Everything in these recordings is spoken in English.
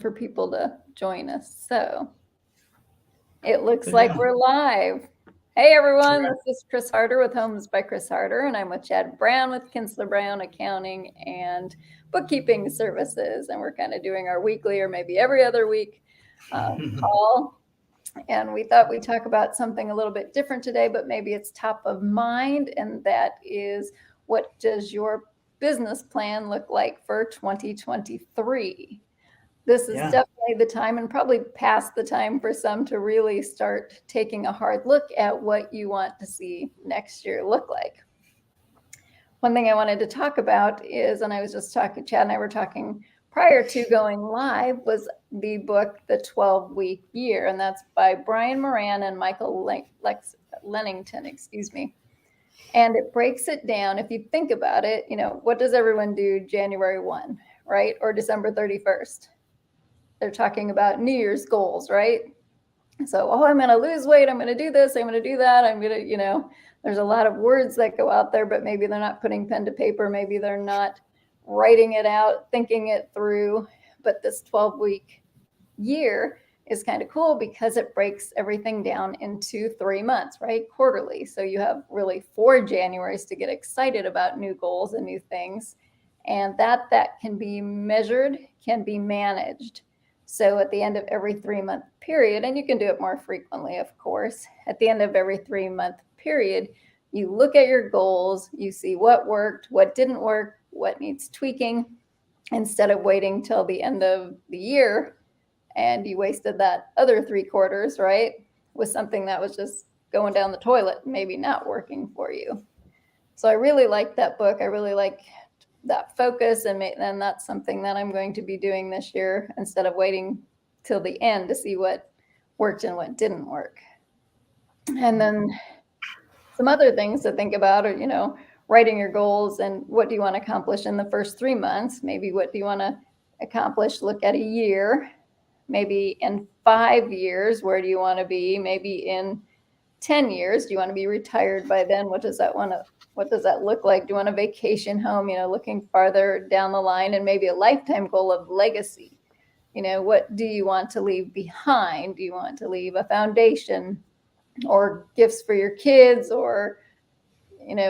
for people to join us. So it looks Good like deal. we're live. Hey everyone, this is Chris Harder with Homes by Chris Harder, and I'm with Chad Brown with Kinsler Brown Accounting and Bookkeeping Services. And we're kind of doing our weekly or maybe every other week call. And we thought we'd talk about something a little bit different today, but maybe it's top of mind, and that is, what does your business plan look like for 2023? This is Yeah. definitely the time, and probably past the time for some, to really start taking a hard look at what you want to see next year look like. One thing I wanted to talk about is, and I was just talking, Chad and I were talking prior to going live, was the book, The 12-Week Year, and that's by Brian Moran and Michael Lennington, excuse me. And it breaks it down. If you think about it, what does everyone do January 1, right? Or December 31st? They're talking about New Year's goals, right? So, I'm going to lose weight. I'm going to do this. I'm going to do that. I'm going to, there's a lot of words that go out there, but maybe they're not putting pen to paper. Maybe they're not writing it out, thinking it through. But this 12-week year is kind of cool because it breaks everything down into 3 months, right? Quarterly. So you have really 4 Januaries to get excited about new goals and new things. And that can be measured, can be managed. So at the end of every 3-month period, and you can do it more frequently, of course, at the end of every 3-month period, you look at your goals, you see what worked, what didn't work, what needs tweaking, instead of waiting till the end of the year and you wasted that other 3 quarters, right, with something that was just going down the toilet, maybe not working for you. So I really like that book. I really like that focus, and that's something that I'm going to be doing this year instead of waiting till the end to see what worked and what didn't work. And then some other things to think about are, writing your goals and what do you want to accomplish in the first 3 months? Maybe what do you want to accomplish? Look at a year. Maybe in 5 years, where do you want to be? Maybe in 10 years, do you want to be retired by then? What does that look like? Do you want a vacation home, looking farther down the line, and maybe a lifetime goal of legacy? What do you want to leave behind? Do you want to leave a foundation or gifts for your kids, or,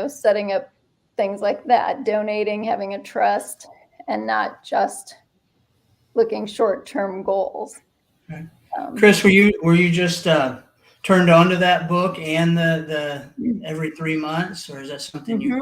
setting up things like that, donating, having a trust, and not just looking short-term goals. Okay. Chris, were you just turned on to that book and the every 3 months, or is that something you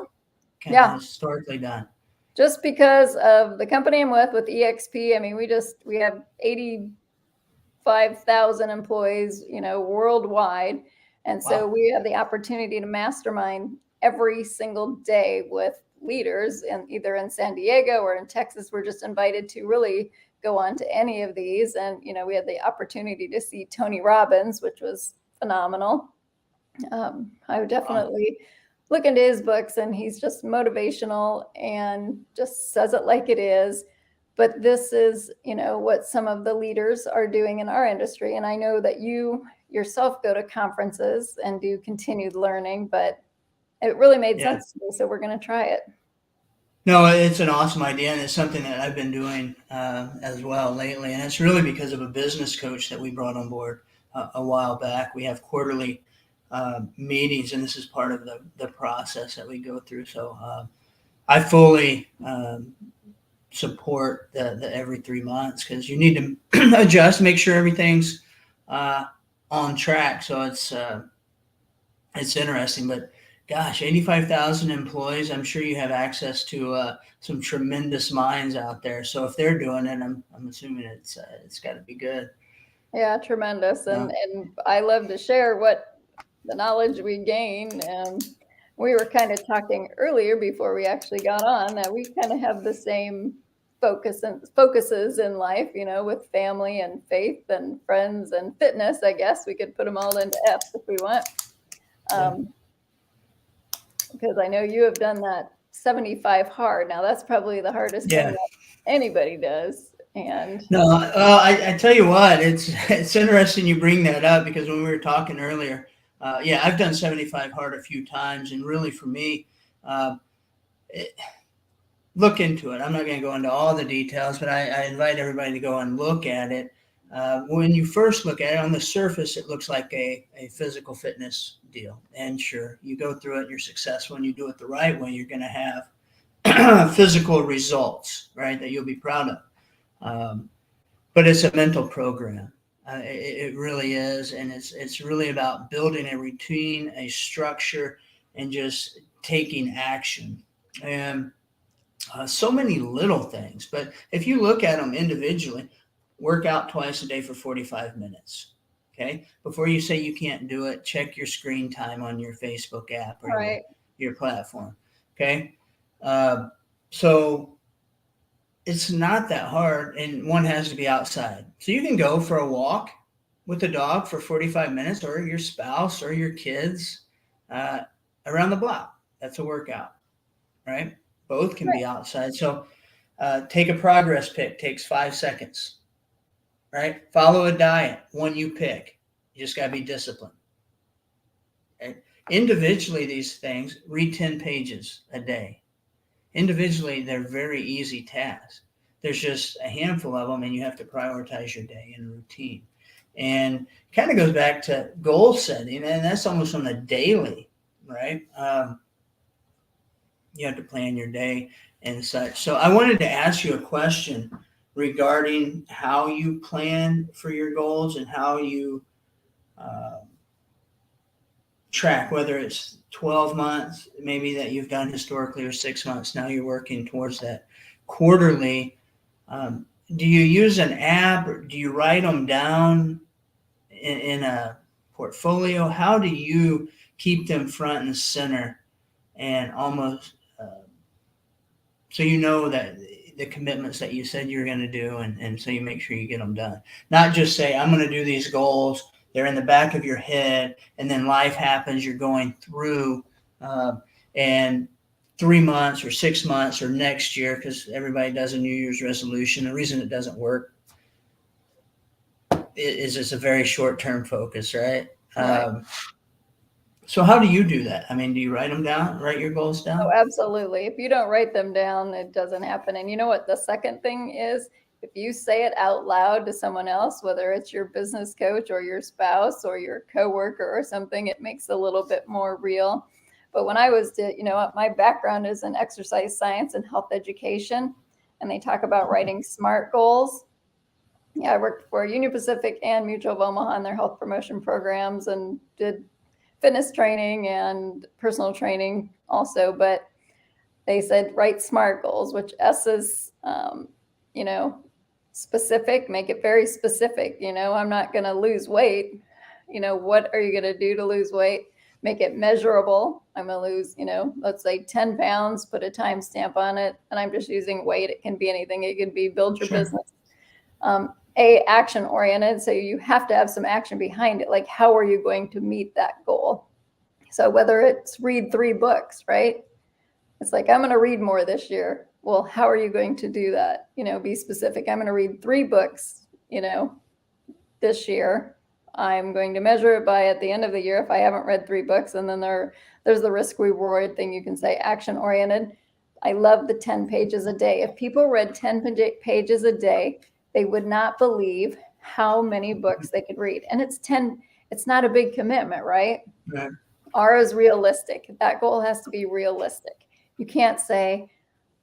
kind of historically done? Just because of the company I'm with EXP. I mean, we have 85,000 employees, worldwide. And so we have the opportunity to mastermind every single day with leaders, and either in San Diego or in Texas. We're just invited to really go on to any of these. And, we had the opportunity to see Tony Robbins, which was phenomenal. I would definitely look into his books, and he's just motivational and just says it like it is. But this is, what some of the leaders are doing in our industry. And I know that you yourself go to conferences and do continued learning, but it really made sense to me. So we're going to try it. No, it's an awesome idea, and it's something that I've been doing as well lately. And it's really because of a business coach that we brought on board a while back. We have quarterly meetings, and this is part of the process that we go through. So I fully support the every 3 months, because you need to adjust, make sure everything's on track. So it's interesting, but gosh, 85,000 employees. I'm sure you have access to some tremendous minds out there. So if they're doing it, I'm assuming it's got to be good. Yeah, tremendous. And I love to share what the knowledge we gain. And we were kind of talking earlier before we actually got on that we kind of have the same focuses in life, with family and faith and friends and fitness. I guess we could put them all into F's if we want. Because I know you have done that 75 hard. Now that's probably the hardest thing that anybody does. And no, I tell you what, it's interesting you bring that up, because when we were talking earlier, I've done 75 hard a few times, and really for me, look into it. I'm not going to go into all the details, but I invite everybody to go and look at it. When you first look at it on the surface, it looks like a physical fitness deal. And sure, you go through it, you're successful, and you do it the right way, you're going to have physical results, right, that you'll be proud of. But it's a mental program. It really is. And it's really about building a routine, a structure, and just taking action. And so many little things. But if you look at them individually, work out twice a day for 45 minutes. Okay. Before you say you can't do it, check your screen time on your Facebook app or Right. your platform. Okay. So it's not that hard, and one has to be outside. So you can go for a walk with the dog for 45 minutes, or your spouse or your kids around the block. That's a workout, right? Both can be outside. So take a progress pic, takes 5 seconds, right? Follow a diet, one you pick. You just got to be disciplined. Okay? Individually, these things, read 10 pages a day. Individually, they're very easy tasks. There's just a handful of them, and you have to prioritize your day and routine. And kind of goes back to goal setting, and that's almost on a daily, right? You have to plan your day and such. So I wanted to ask you a question regarding how you plan for your goals and how you track, whether it's 12 months, maybe that you've done historically, or 6 months. Now you're working towards that quarterly. Do you use an app, or do you write them down in a portfolio? How do you keep them front and center and almost so you know that the commitments that you said you're going to do, and so you make sure you get them done? Not just say, I'm going to do these goals. They're in the back of your head, and then life happens. You're going through, and 3 months or 6 months or next year, because everybody does a New Year's resolution. The reason it doesn't work is it's a very short-term focus, right? So how do you do that? I mean, do you write them down, write your goals down? Oh, absolutely. If you don't write them down, it doesn't happen. And you know what the second thing is? If you say it out loud to someone else, whether it's your business coach or your spouse or your coworker or something, it makes it a little bit more real. But when I was, my background is in exercise science and health education, and they talk about writing SMART goals. Yeah, I worked for Union Pacific and Mutual of Omaha on their health promotion programs and did fitness training and personal training also. But they said write SMART goals, which S is, specific, make it very specific. I'm not going to lose weight. What are you going to do to lose weight? Make it measurable. I'm going to lose, let's say 10 pounds, put a timestamp on it. And I'm just using weight. It can be anything. It can be build your business. Action oriented. So you have to have some action behind it. Like, how are you going to meet that goal? So whether it's read 3 books, right? It's like, I'm going to read more this year. Well, how are you going to do that? Be specific. I'm going to read 3 books, this year. I'm going to measure it by at the end of the year if I haven't read 3 books. And then there's the risk reward thing. You can say action oriented. I love the 10 pages a day. If people read 10 pages a day, they would not believe how many books they could read. And it's not a big commitment, right? Right. R is realistic. That goal has to be realistic. You can't say,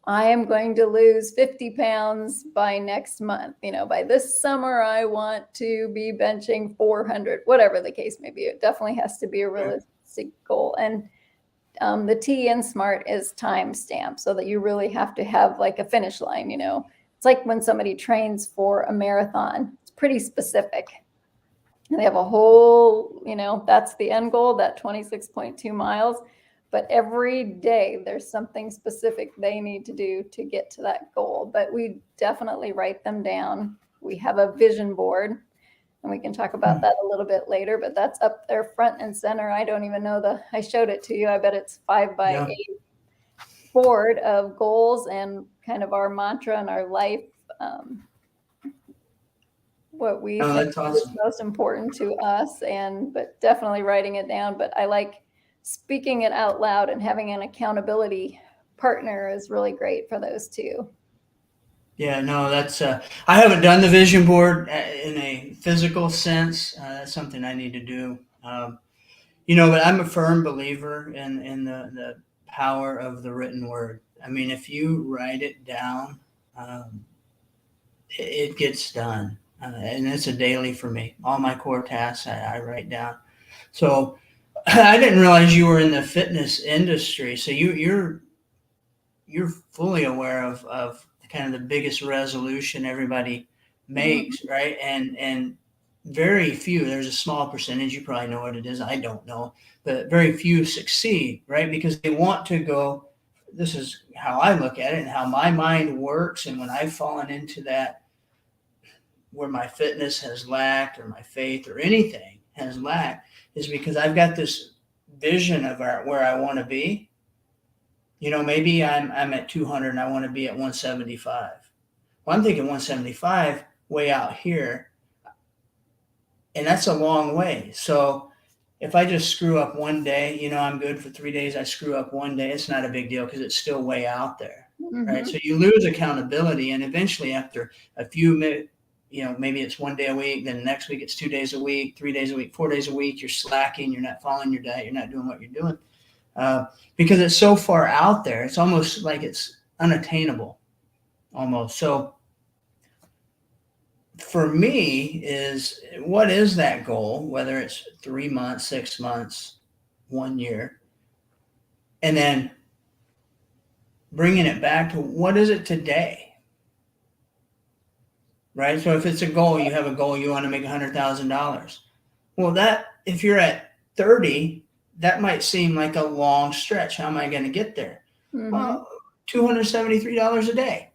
I am going to lose 50 pounds by next month. By this summer, I want to be benching 400, whatever the case may be. It definitely has to be a realistic goal. And the T in SMART is time stamp, so that you really have to have like a finish line. It's like when somebody trains for a marathon, it's pretty specific. And they have a whole, that's the end goal, that 26.2 miles. But every day there's something specific they need to do to get to that goal. But we definitely write them down. We have a vision board, and we can talk about that a little bit later, but that's up there front and center. I don't even know I showed it to you. I bet it's 5x8 board of goals and kind of our mantra and our life, what we think is most important to us, but definitely writing it down. But I like speaking it out loud and having an accountability partner is really great for those two. Yeah, no, that's, I haven't done the vision board in a physical sense. That's something I need to do. But I'm a firm believer in the power of the written word. I mean, if you write it down, it gets done. And it's a daily for me. All my core tasks I write down. So I didn't realize you were in the fitness industry. So you're fully aware of kind of the biggest resolution everybody makes, right? And very few, there's a small percentage, you probably know what it is, I don't know, but very few succeed, right? Because they want to go, this is how I look at it and how my mind works. And when I've fallen into that, where my fitness has lacked or my faith or anything has lacked, is because I've got this vision of where I want to be. Maybe I'm at 200 and I want to be at 175. Well, I'm thinking 175 way out here, and that's a long way. So if I just screw up one day, I'm good for 3 days. I screw up one day, it's not a big deal because it's still way out there, right? So you lose accountability, and eventually after a few minutes, maybe it's 1 day a week, then the next week it's 2 days a week, 3 days a week, 4 days a week, you're slacking, you're not following your diet, you're not doing what you're doing. Because it's so far out there, it's almost like it's unattainable, almost. So for me, what is that goal, whether it's 3 months, 6 months, 1 year, and then bringing it back to what is it today, right? So if it's a goal, you have a goal, you want to make $100,000. Well, if you're at 30, that might seem like a long stretch. How am I going to get there? Well, $273 a day.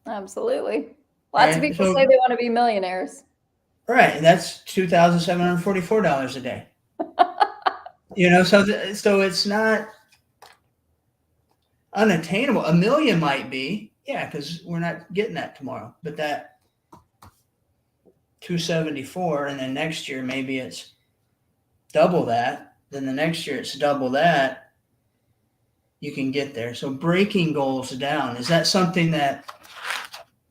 Absolutely. Lots of people say they want to be millionaires. Right. That's $2,744 a day. So it's not unattainable. $1 million might be, because we're not getting that tomorrow. But that 274, and then next year maybe it's double that. Then the next year it's double that. You can get there. So breaking goals down, is that something that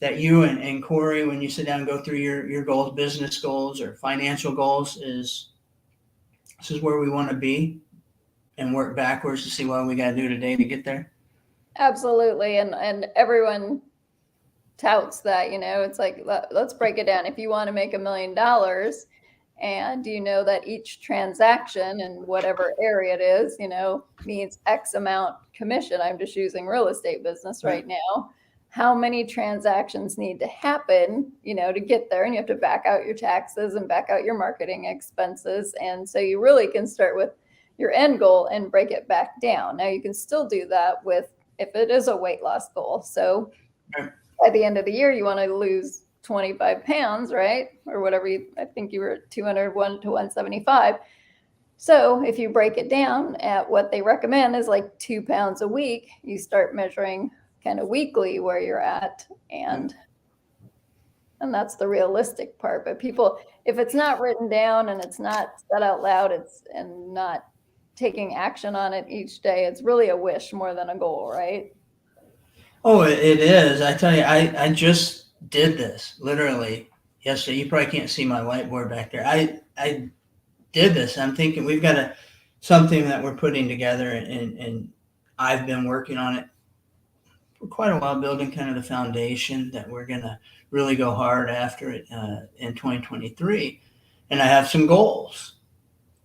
you and Corey, when you sit down and go through your goals, business goals or financial goals, this is where we want to be, and work backwards to see what we got to do today to get there? Absolutely. And everyone touts that, it's like, let's break it down. If you want to make $1 million, and you know that each transaction in whatever area it is, needs X amount commission. I'm just using real estate business right now. How many transactions need to happen, to get there? And you have to back out your taxes and back out your marketing expenses. And so you really can start with your end goal and break it back down. Now you can still do that if it is a weight loss goal. So by the end of the year, you want to lose 25 pounds, right? Or whatever I think you were at 201 to 175. So if you break it down at what they recommend is like 2 pounds a week, you start measuring kind of weekly where you're at. And that's the realistic part. But people, if it's not written down and it's not said out loud, and not taking action on it each day, it's really a wish more than a goal, right? Oh, it is. I tell you, I just did this literally yesterday. You probably can't see my whiteboard back there. I did this. I'm thinking we've got something that we're putting together, and I've been working on it for quite a while, building kind of the foundation that we're going to really go hard after it in 2023. And I have some goals,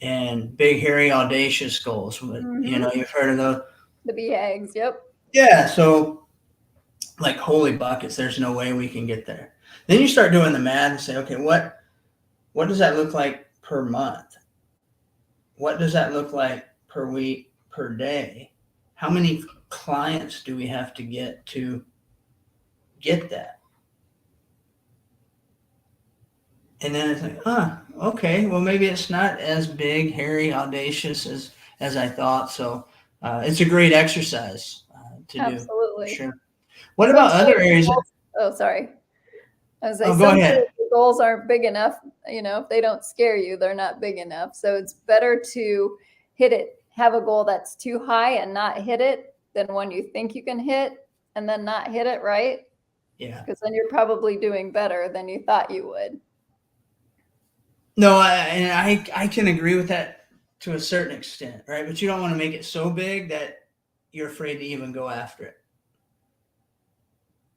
and big, hairy, audacious goals. You've heard of those. The BHAGs, yep. Yeah, so like holy buckets, there's no way we can get there. Then you start doing the math and say, okay, what does that look like per month? What does that look like per week, per day? How many clients do we have to get that? And then it's like, okay, well, maybe it's not as big, hairy, audacious as I thought. So it's a great exercise to do. Absolutely. Sure. What about other areas? Sorry. I was go ahead. Goals aren't big enough. If they don't scare you, they're not big enough. So it's better to hit it have a goal that's too high and not hit it than one you think you can hit and then not hit it, right? Yeah. Because then you're probably doing better than you thought you would. No, I can agree with that to a certain extent, right? But you don't want to make it so big that you're afraid to even go after it.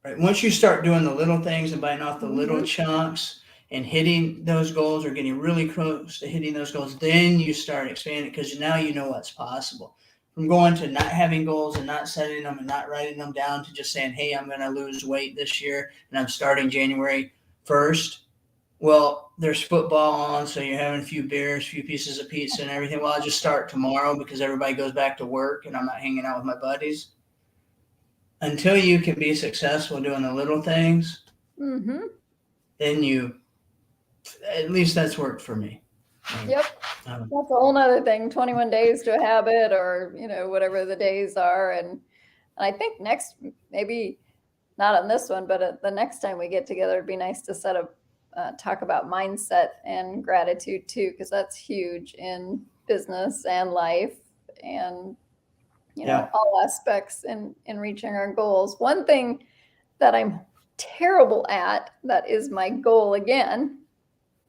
Right. Once you start doing the little things and biting off the little chunks and hitting those goals or getting really close to hitting those goals, then you start expanding because now you know what's possible. From going to not having goals and not setting them and not writing them down to just saying, hey, I'm going to lose weight this year and I'm starting January 1st. Well, there's football on, so you're having a few beers, a few pieces of pizza and everything. Well, I'll just start tomorrow because everybody goes back to work and I'm not hanging out with my buddies. Until you can be successful doing the little things, then at least that's worked for me. Yep. That's a whole nother thing, 21 days to a habit or, whatever the days are. And I think next, maybe not on this one, but the next time we get together, it'd be nice to talk about mindset and gratitude too, because that's huge in business and life and all aspects in reaching our goals. One thing that I'm terrible at, that is my goal again.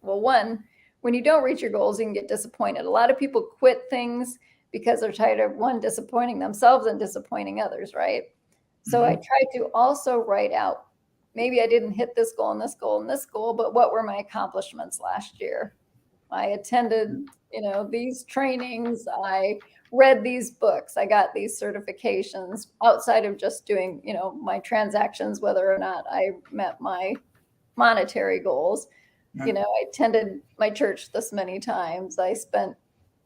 Well, when you don't reach your goals, you can get disappointed. A lot of people quit things because they're tired of disappointing themselves and disappointing others, right? So I try to also write out, maybe I didn't hit this goal and this goal and this goal, but what were my accomplishments last year? I attended, these trainings. I read these books. I got these certifications outside of just doing, my transactions, whether or not I met my monetary goals. Right. I attended my church this many times. I spent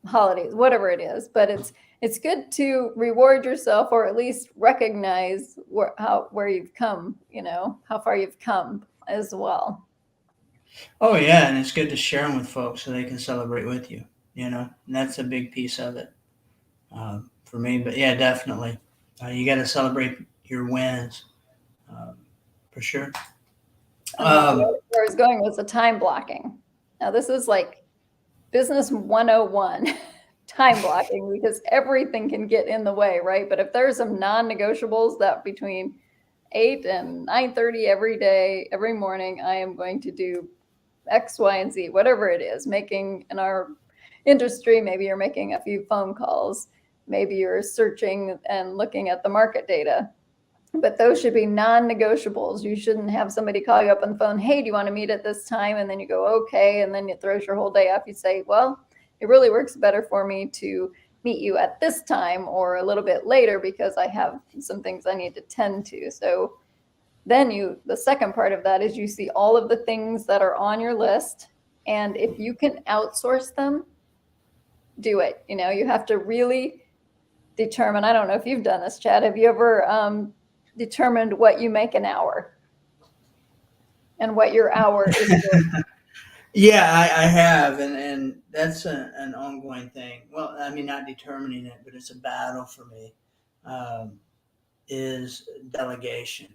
holidays, whatever it is, but it's good to reward yourself or at least recognize where you've come, how far you've come as well. Oh yeah, and it's good to share them with folks so they can celebrate with you. And that's a big piece of it for me. But yeah, definitely, you got to celebrate your wins for sure. Where I was going was the time blocking. Now this is like business 101, time blocking, because everything can get in the way, right? But if there's some non-negotiables that between 8 and 9:30 every day, every morning, I am going to do X, Y, and Z, whatever it is, making in our industry, maybe you're making a few phone calls, maybe you're searching and looking at the market data, but those should be non-negotiables. You shouldn't have somebody call you up on the phone, hey, do you want to meet at this time? And then you go, okay. And then it throws your whole day off. You say, well, it really works better for me to meet you at this time or a little bit later because I have some things I need to tend to. So then the second part of that is you see all of the things that are on your list. And if you can outsource them, do it. You have to really determine, I don't know if you've done this, Chad. Have you ever determined what you make an hour and what your hour is? Yeah, I have, and that's an ongoing thing. Well, I mean, not determining it, but it's a battle for me. Is delegation.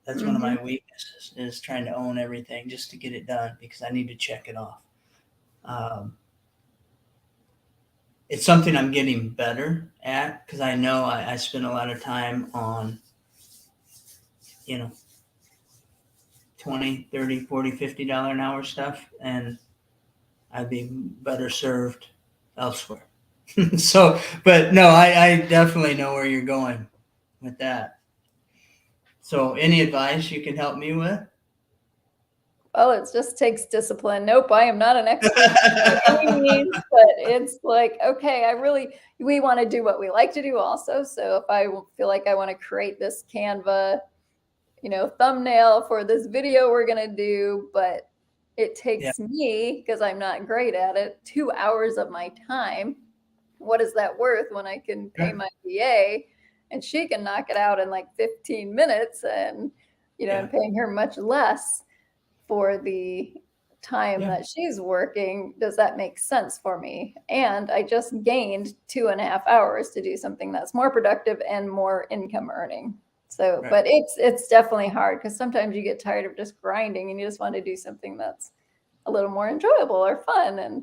That's one of my weaknesses, is trying to own everything just to get it done because I need to check it off. It's something I'm getting better at because I know I spend a lot of time on, $20, $30, $40, $50 an hour stuff, and I'd be better served elsewhere. But no, I definitely know where you're going with that. So any advice you can help me with? Well, it just takes discipline. Nope, I am not an expert by any means, but it's like, okay, we want to do what we like to do also. So if I feel like I want to create this Canva, thumbnail for this video we're going to do, but it takes me, because I'm not great at it, 2 hours of my time. What is that worth when I can pay my VA and she can knock it out in like 15 minutes and, I'm paying her much less for the time that she's working. Does that make sense for me? And I just gained 2.5 hours to do something that's more productive and more income earning. So, but it's definitely hard because sometimes you get tired of just grinding and you just want to do something that's a little more enjoyable or fun. And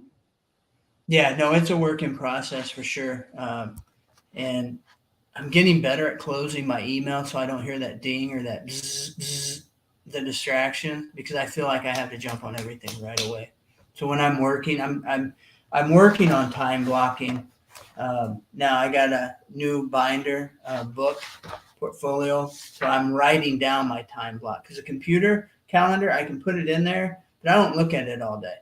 Yeah, no, it's a work in process for sure. And I'm getting better at closing my email so I don't hear that ding or that bzz, bzz, the distraction, because I feel like I have to jump on everything right away. So when I'm working, I'm working on time blocking. Now I got a new binder book portfolio, so I'm writing down my time block, because a computer calendar, I can put it in there, but I don't look at it all day.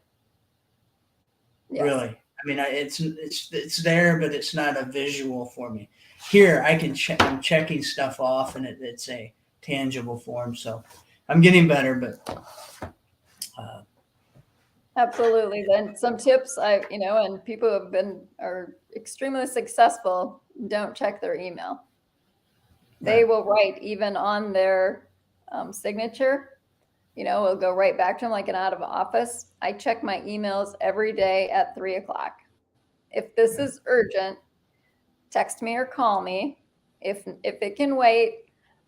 Yes. Really. I mean, it's there, but it's not a visual for me. Here, I can check. I'm checking stuff off, and it's a tangible form. So I'm getting better, but Absolutely. Then some tips and people who are extremely successful don't check their email. They right. will write even on their signature, it'll go right back to them like an out of office. I check my emails every day at 3 o'clock. If this is urgent, text me or call me. If it can wait,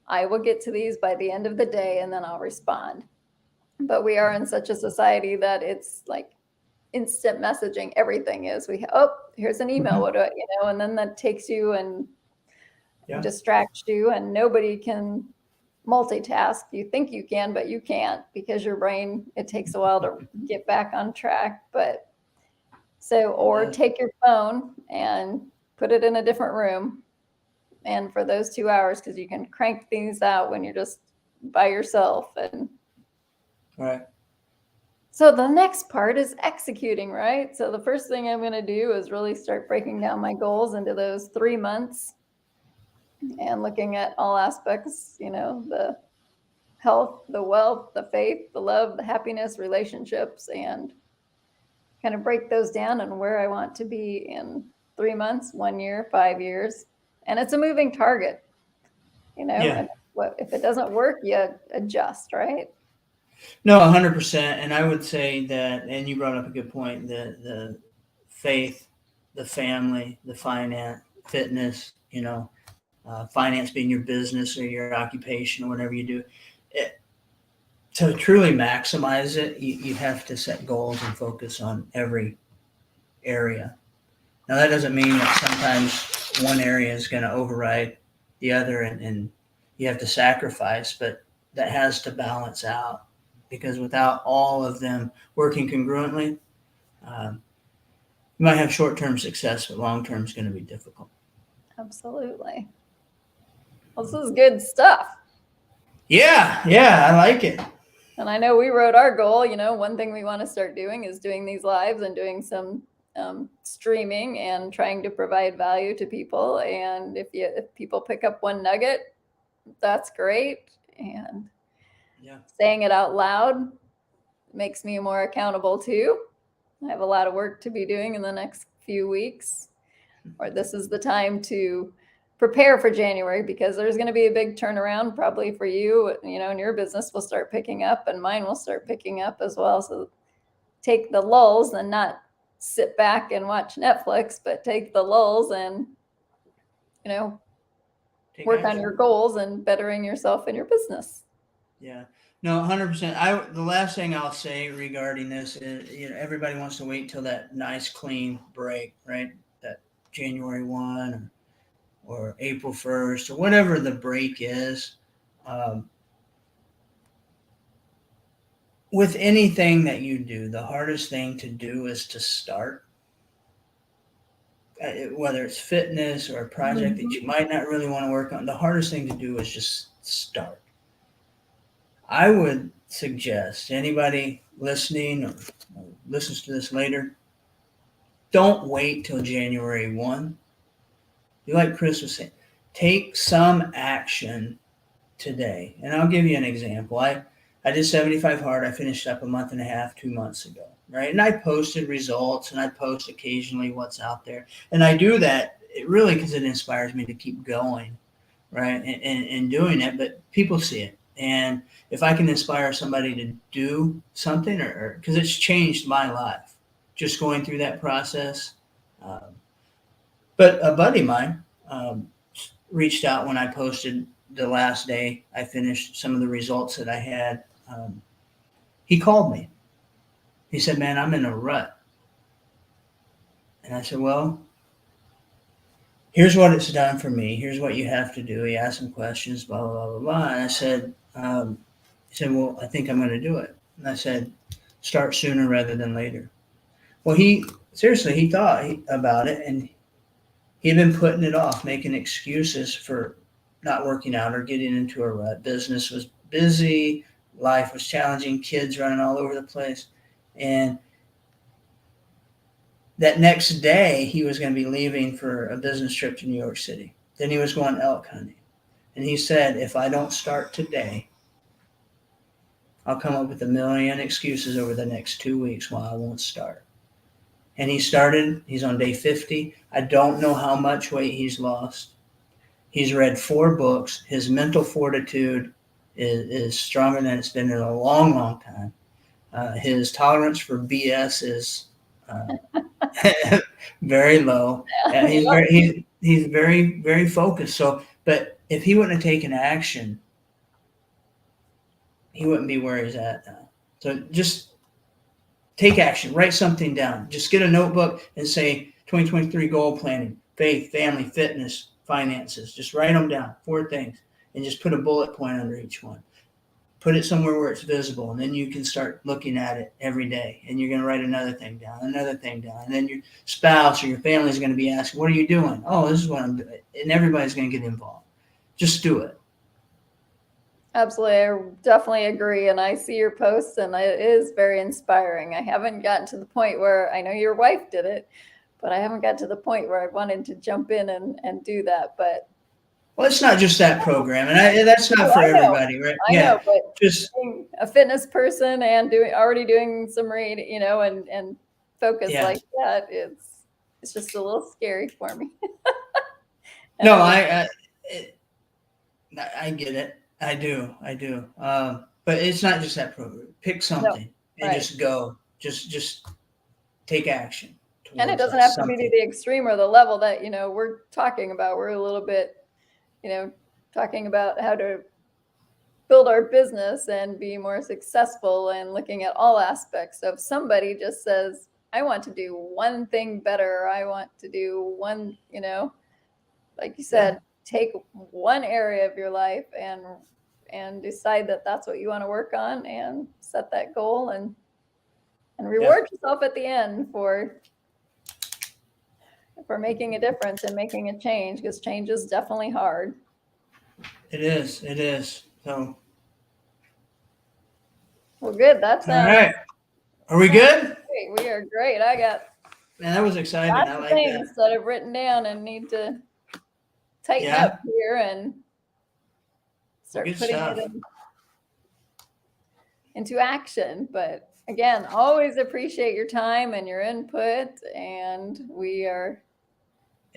I will get to these by the end of the day and then I'll respond. But we are in such a society that it's like instant messaging. Everything is here's an email. Mhm. What do I, and then that takes you and Yeah. distracts you, and nobody can multitask. You think you can, but you can't, because your brain, it takes a while to get back on track. But or take your phone and put it in a different room. And for those 2 hours, because you can crank things out when you're just by yourself. And Right. so the next part is executing, right? So the first thing I'm going to do is really start breaking down my goals into those 3 months and looking at all aspects, the health, the wealth, the faith, the love, the happiness, relationships, and kind of break those down and where I want to be in 3 months, 1 year, 5 years. And it's a moving target, Yeah. and if it doesn't work, you adjust, right? No, 100%. And I would say that, and you brought up a good point, the faith, the family, the finance, fitness, finance being your business or your occupation or whatever you do. To truly maximize it, you have to set goals and focus on every area. Now, that doesn't mean that sometimes one area is going to override the other, and you have to sacrifice, but that has to balance out, because without all of them working congruently, you might have short-term success, but long-term is going to be difficult. Absolutely. Well, this is good stuff. Yeah, I like it. And I know we wrote our goal. One thing we want to start doing is doing these lives and doing some streaming and trying to provide value to people. And if people pick up one nugget, that's great. And saying it out loud makes me more accountable too. I have a lot of work to be doing in the next few weeks, or this is the time to prepare for January, because there's going to be a big turnaround probably for you, and your business will start picking up and mine will start picking up as well. So take the lulls and not sit back and watch Netflix, but take the lulls and, work on your goals and bettering yourself in your business. Yeah. No, 100%. The last thing I'll say regarding this is, everybody wants to wait till that nice clean break, right? That January 1 or April 1st or whatever the break is. With anything that you do, the hardest thing to do is to start. Whether it's fitness or a project that you might not really want to work on, the hardest thing to do is just start. I would suggest anybody listening or listens to this later, don't wait till January 1. Like Chris was saying, take some action today. And I'll give you an example. I did 75 hard. I finished up a month and a half, 2 months ago, right? And I posted results, and I post occasionally what's out there. And I do that really because it inspires me to keep going, right? And doing it, but people see it. And if I can inspire somebody to do something, or because it's changed my life, just going through that process. But a buddy of mine reached out when I posted the last day I finished some of the results that I had. He called me. He said, "Man, I'm in a rut." And I said, well, here's what it's done for me. Here's what you have to do. He asked some questions, blah, blah, blah, blah, blah. And I said, he said, well, I think I'm going to do it. And I said, start sooner rather than later. Well, he thought about it, and he'd been putting it off, making excuses for not working out or getting into a rut. Business was busy, life was challenging, kids running all over the place. And that next day, he was going to be leaving for a business trip to New York City. Then he was going elk hunting. And he said, if I don't start today, I'll come up with a million excuses over the next 2 weeks why I won't start. And he started. He's on day 50. I don't know how much weight he's lost. He's read 4 books. His mental fortitude is stronger than it's been in a long, long time. His tolerance for BS is very low. He's very, very focused. So, but if he wouldn't have taken action, he wouldn't be where he's at now. So just take action. Write something down. Just get a notebook and say 2023 goal planning, faith, family, fitness, finances. Just write them down, 4 things, and just put a bullet point under each one. Put it somewhere where it's visible, and then you can start looking at it every day. And you're going to write another thing down, and then your spouse or your family is going to be asking, what are you doing? Oh, this is what I'm doing. And everybody's going to get involved. Just do it. Absolutely. I definitely agree. And I see your posts, and it is very inspiring. I haven't gotten to the point where I know your wife did it, but I haven't got to the point where I wanted to jump in and do that. But well, it's not just that program, and that's not for everybody, right? I know, but just being a fitness person and already doing some reading, and focus like that, it's just a little scary for me. No, I get it. I do. But it's not just that program. Pick something and just go. Just take action. And it doesn't have to be to the extreme or the level that, we're talking about. We're a little bit, talking about how to build our business and be more successful and looking at all aspects. So if somebody just says, I want to do one thing better, or I want to do one, like you said, take one area of your life and decide that that's what you want to work on, and set that goal and reward yourself at the end for making a difference and making a change, because change is definitely hard. It is. So. Well, good. That's all right. Are we good? Great. We are great. I got that was exciting. Lots I like of things that I've written down and need to tighten up here and start putting it into action. But again, always appreciate your time and your input. And we are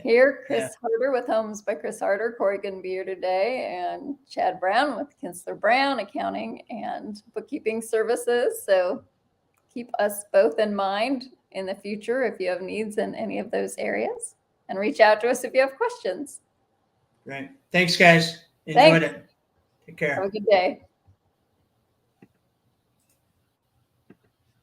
here, Chris Harder with Homes by Chris Harder, Corey Gooden here today, and Chad Brown with Kinsler Brown Accounting and Bookkeeping Services. So keep us both in mind in the future if you have needs in any of those areas, and reach out to us if you have questions. Great. Thanks, guys. Enjoyed it. Take care. Have a good day.